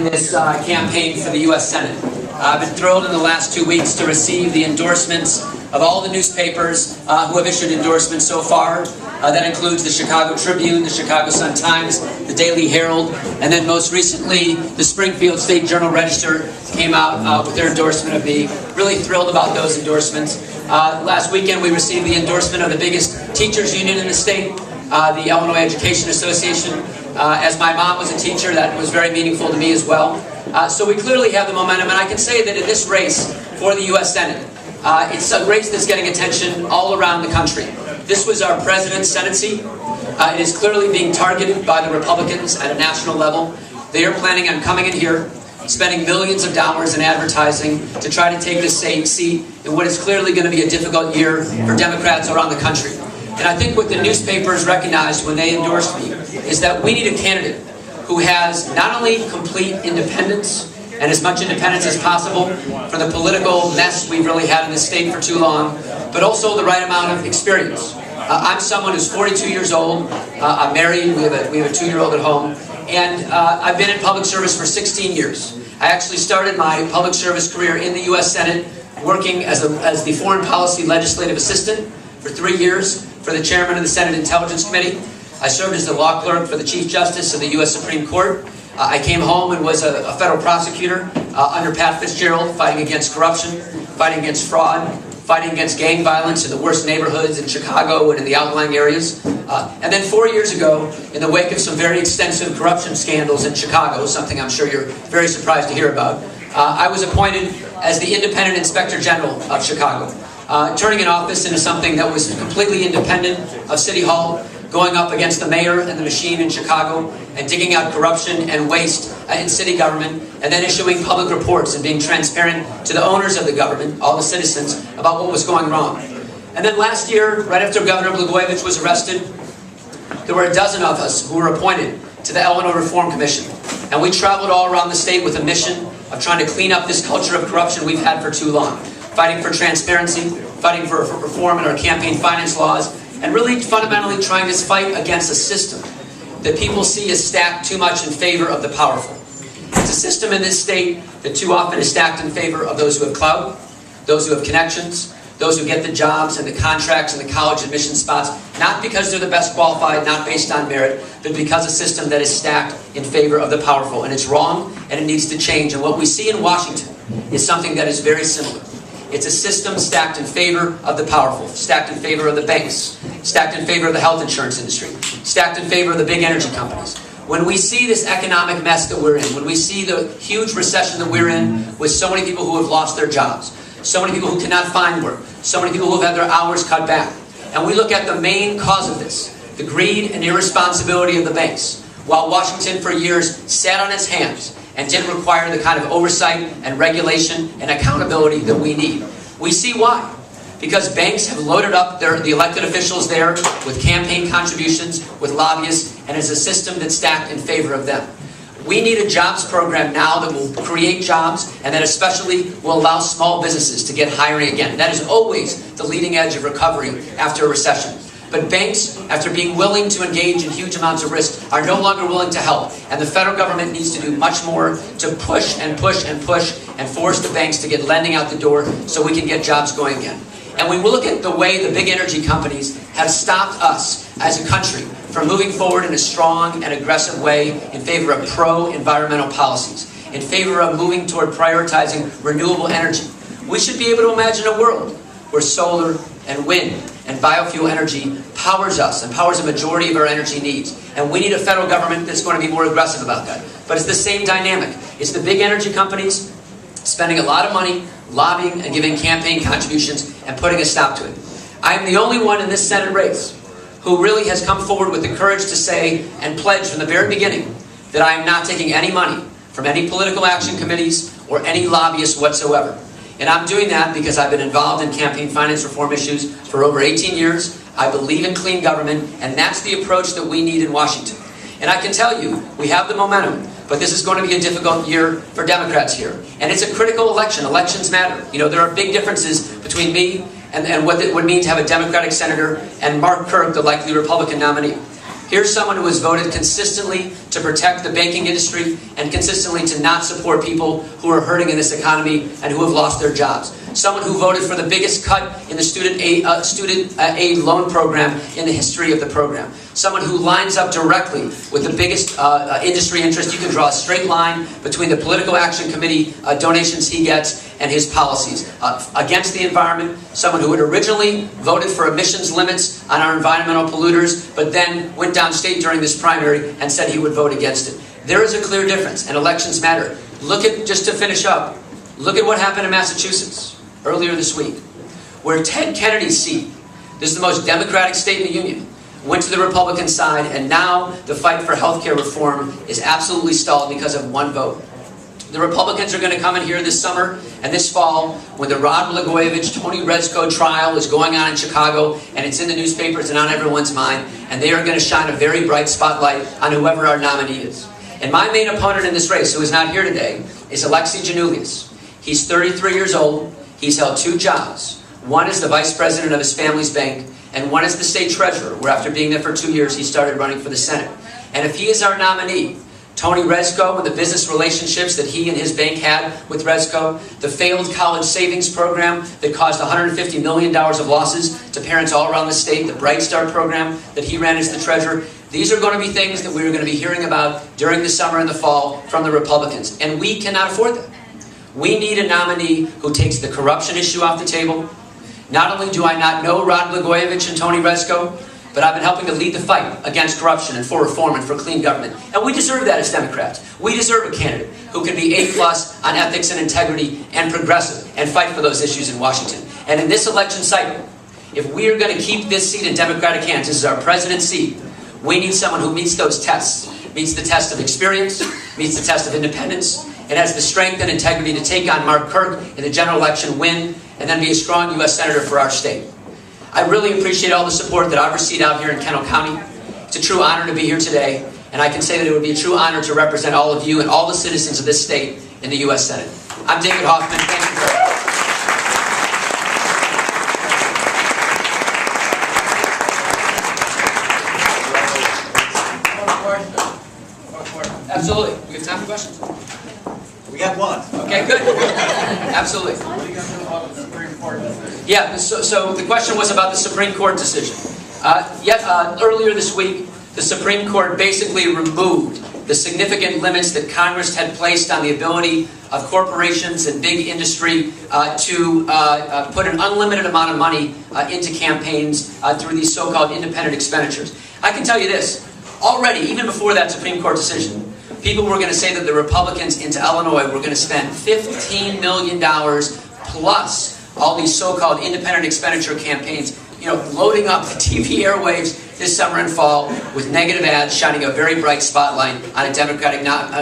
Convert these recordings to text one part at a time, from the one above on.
This campaign for the U.S. Senate. I've been thrilled in the last 2 weeks to receive the endorsements of all the newspapers who have issued endorsements so far. That includes the Chicago Tribune, the Chicago Sun-Times, the Daily Herald, and then most recently the Springfield State Journal-Register came out with their endorsement of me. Really thrilled about those endorsements. Last weekend we received the endorsement of the biggest teachers union in the state, the Illinois Education Association. As my mom was a teacher, that was very meaningful to me as well. So we clearly have the momentum, and I can say that in this race for the U.S. Senate, it's a race that's getting attention all around the country. This was our president's Senate seat. It is clearly being targeted by the Republicans at a national level. They are planning on coming in here, spending millions of dollars in advertising to try to take this seat in what is clearly going to be a difficult year for Democrats around the country. And I think what the newspapers recognized when they endorsed me is that we need a candidate who has not only complete independence and as much independence as possible for the political mess we've really had in this state for too long, but also the right amount of experience. I'm someone who's 42 years old. I'm married. We have a 2-year-old at home. And I've been in public service for 16 years. I actually started my public service career in the U.S. Senate working as the Foreign Policy Legislative Assistant for 3 years for the chairman of the Senate Intelligence Committee. I served as the law clerk for the Chief Justice of the U.S. Supreme Court. I came home and was a federal prosecutor under Pat Fitzgerald, fighting against corruption, fighting against fraud, fighting against gang violence in the worst neighborhoods in Chicago and in the outlying areas. And then 4 years ago, in the wake of some very extensive corruption scandals in Chicago, something I'm sure you're very surprised to hear about, I was appointed as the Independent Inspector General of Chicago, turning an office into something that was completely independent of City Hall, going up against the mayor and the machine in Chicago, and digging out corruption and waste in city government, and then issuing public reports and being transparent to the owners of the government, all the citizens, about what was going wrong. And then last year, right after Governor Blagojevich was arrested, there were a dozen of us who were appointed to the Illinois Reform Commission. And we traveled all around the state with a mission of trying to clean up this culture of corruption we've had for too long. Fighting for transparency, fighting for reform in our campaign finance laws, and really fundamentally trying to fight against a system that people see as stacked too much in favor of the powerful. It's a system in this state that too often is stacked in favor of those who have clout, those who have connections, those who get the jobs and the contracts and the college admission spots, not because they're the best qualified, not based on merit, but because a system that is stacked in favor of the powerful. And it's wrong, and it needs to change. And what we see in Washington is something that is very similar. It's a system stacked in favor of the powerful, stacked in favor of the banks, stacked in favor of the health insurance industry, stacked in favor of the big energy companies. When we see this economic mess that we're in, when we see the huge recession that we're in with so many people who have lost their jobs, so many people who cannot find work, so many people who have had their hours cut back, and we look at the main cause of this, the greed and irresponsibility of the banks, while Washington for years sat on its hands and didn't require the kind of oversight and regulation and accountability that we need. We see why. Because banks have loaded up the elected officials there with campaign contributions, with lobbyists, and it's a system that's stacked in favor of them. We need a jobs program now that will create jobs and that especially will allow small businesses to get hiring again. That is always the leading edge of recovery after a recession. But banks, after being willing to engage in huge amounts of risk, are no longer willing to help. And the federal government needs to do much more to push and push and push and force the banks to get lending out the door so we can get jobs going again. And when we look at the way the big energy companies have stopped us as a country from moving forward in a strong and aggressive way in favor of pro-environmental policies, in favor of moving toward prioritizing renewable energy, we should be able to imagine a world where solar and wind and biofuel energy powers us and powers a majority of our energy needs. And we need a federal government that's going to be more aggressive about that. But it's the same dynamic. It's the big energy companies spending a lot of money, lobbying and giving campaign contributions and putting a stop to it. I am the only one in this Senate race who really has come forward with the courage to say and pledge from the very beginning that I am not taking any money from any political action committees or any lobbyists whatsoever. And I'm doing that because I've been involved in campaign finance reform issues for over 18 years. I believe in clean government, and that's the approach that we need in Washington. And I can tell you, we have the momentum, but this is going to be a difficult year for Democrats here. And it's a critical election. Elections matter. You know, there are big differences between me and what it would mean to have a Democratic senator and Mark Kirk, the likely Republican nominee. Here's someone who has voted consistently to protect the banking industry and consistently to not support people who are hurting in this economy and who have lost their jobs. Someone who voted for the biggest cut in the student aid loan program in the history of the program. Someone who lines up directly with the biggest industry interest. You can draw a straight line between the Political Action Committee donations he gets and his policies. Against the environment, someone who had originally voted for emissions limits on our environmental polluters, but then went downstate during this primary and said he would vote against it. There is a clear difference, and elections matter. Look at, just to finish up, look at what happened in Massachusetts earlier this week, where Ted Kennedy's seat, this is the most democratic state in the Union, went to the Republican side, and now the fight for health care reform is absolutely stalled because of one vote. The Republicans are going to come in here this summer and this fall when the Rod Blagojevich, Tony Rezko trial is going on in Chicago, and it's in the newspapers and on everyone's mind, and they are going to shine a very bright spotlight on whoever our nominee is. And my main opponent in this race, who is not here today, is Alexei Janulius. He's 33 years old. He's held 2 jobs. One is the vice president of his family's bank, and one is the state treasurer, where after being there for 2 years, he started running for the Senate. And if he is our nominee, Tony Rezko and the business relationships that he and his bank had with Rezko, the failed college savings program that caused $150 million of losses to parents all around the state, the Bright Start program that he ran as the treasurer, these are going to be things that we're going to be hearing about during the summer and the fall from the Republicans. And we cannot afford that. We need a nominee who takes the corruption issue off the table. Not only do I not know Rod Blagojevich and Tony Rezko, but I've been helping to lead the fight against corruption and for reform and for clean government. And we deserve that as Democrats. We deserve a candidate who can be A+ on ethics and integrity and progressive and fight for those issues in Washington. And in this election cycle, if we are going to keep this seat in Democratic hands, this is our president's seat, we need someone who meets those tests, meets the test of experience, meets the test of independence, and has the strength and integrity to take on Mark Kirk in the general election, win, and then be a strong U.S. Senator for our state. I really appreciate all the support that I've received out here in Kendall County. It's a true honor to be here today, and I can say that it would be a true honor to represent all of you and all the citizens of this state in the U.S. Senate. I'm David Hoffman. Thank you very much. Absolutely. We have time for questions? We got one. Okay, good. Absolutely. What are you going to do about the Supreme Court decision? Yeah, so the question was about the Supreme Court decision. Earlier this week, the Supreme Court basically removed the significant limits that Congress had placed on the ability of corporations and big industry to put an unlimited amount of money into campaigns through these so-called independent expenditures. I can tell you this, already, even before that Supreme Court decision, people were going to say that the Republicans into Illinois were going to spend $15 million plus all these so-called independent expenditure campaigns, loading up the TV airwaves this summer and fall with negative ads, shining a very bright spotlight on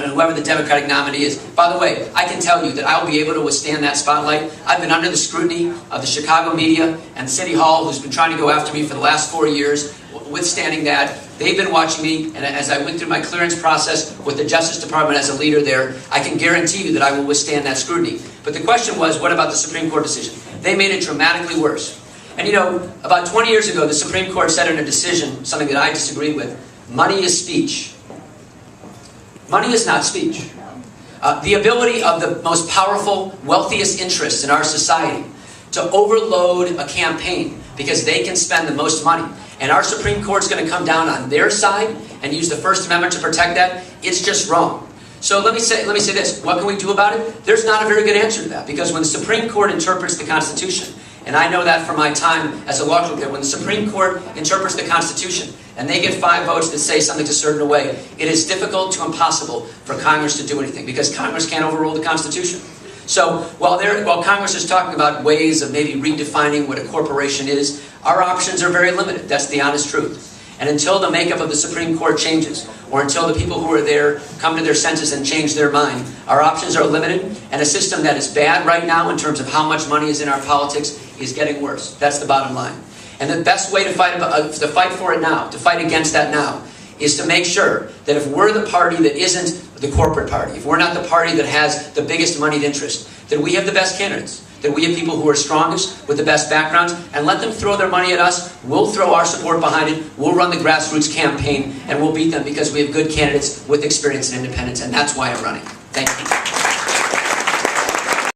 whoever the Democratic nominee is. By the way, I can tell you that I'll be able to withstand that spotlight. I've been under the scrutiny of the Chicago media and City Hall, who's been trying to go after me for the last 4 years, withstanding that. They've been watching me, and as I went through my clearance process with the Justice Department as a leader there, I can guarantee you that I will withstand that scrutiny. But the question was, what about the Supreme Court decision? They made it dramatically worse. And about 20 years ago, the Supreme Court said in a decision, something that I disagreed with, money is speech. Money is not speech. The ability of the most powerful, wealthiest interests in our society to overload a campaign because they can spend the most money. And our Supreme Court's going to come down on their side and use the First Amendment to protect that. It's just wrong. So let me say this. What can we do about it? There's not a very good answer to that, because when the Supreme Court interprets the Constitution, and I know that from my time as a law clerk there, when the Supreme Court interprets the Constitution and they get 5 votes that say something a certain way, it is difficult to impossible for Congress to do anything, because Congress can't overrule the Constitution. So while Congress is talking about ways of maybe redefining what a corporation is, our options are very limited. That's the honest truth. And until the makeup of the Supreme Court changes, or until the people who are there come to their senses and change their mind, our options are limited, and a system that is bad right now in terms of how much money is in our politics is getting worse. That's the bottom line. And the best way to fight for it now, to fight against that now, is to make sure that if we're the party that isn't the corporate party, if we're not the party that has the biggest moneyed interest, that we have the best candidates. that we have people who are strongest with the best backgrounds, and let them throw their money at us. We'll throw our support behind it. We'll run the grassroots campaign, and we'll beat them because we have good candidates with experience and independence, and that's why I'm running. Thank you.